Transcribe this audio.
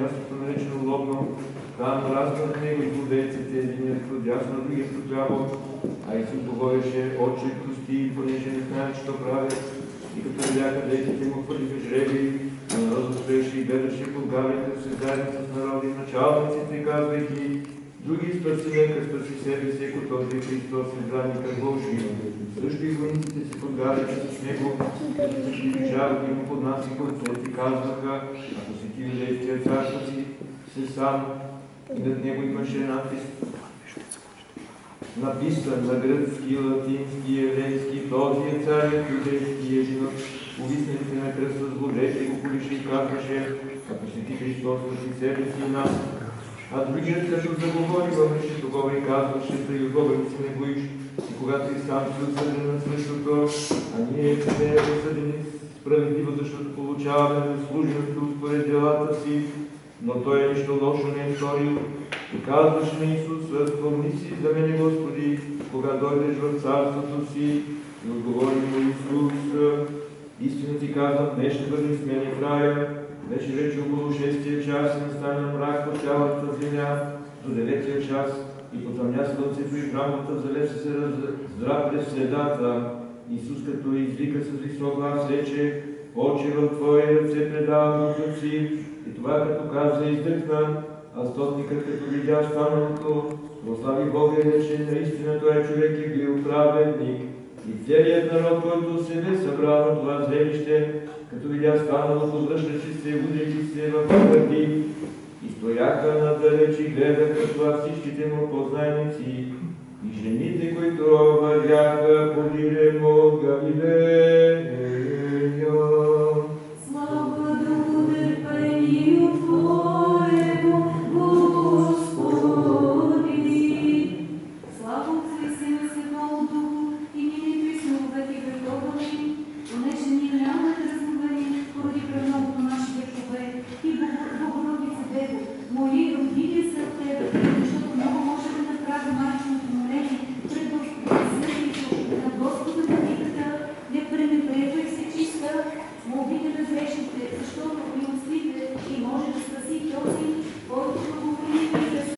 мястото наречено лобно. Там разнат него и злодейците, единият отдясно, другият отляво. А Исус говореше: Отче, прости, понеже не знаят, що правят. И като видяха дейците му, хвърлиха жреби, а народът стоеше и гледаше подгавянето се заедно с народи, началниците, казвайки: други спаси, нека спаси себе си, ако този Христос е избранникът Божий. Също и войниците се подгавяха с него, като се приближават и му поднасиха отцете, казваха: ако си ти юдейския цар, спаси се сам. И над него имаше надпис, написан на гръцки, латински, еленски: този е царят юдейски единок. Увисналите на кръста злодейте го колише и казваше: ако си ти Христос, спаси себе си и нас. А другият, като заговори, върнеше тогава и казваше: да и отгобен си не боиш. И когато и сам си осъден на същото, а ние сме осъдени справедливо, защото получаваме заслуженото според делата си, но той нищо лошо не е сторил. И казваше на Исус: спомни си за мене, Господи, кога дойдеш в царството си. И отговори му Исус: истина ти казвам, днес ще бъдем с мене в рая. Беше вече около 6-тия час и настана мрак по цялата земя до 9-тия час и потъмня слънцето и храмът в залез се раздра през следата. Исус, като извика с висок глас, рече: Отче, в Твои ръце предавам духа си. И това като каза, издъхна, а стотникът, като видя станалото, прослави Бога и рече: наистина той човек е бил праведник. И целият народ, който се бе събрал на това зрелище, като видя станалото, връщаше се, удряйки се в гърди, и стояха надалеч и гледаха това всичките му познайници. И жените, които вървяха подирем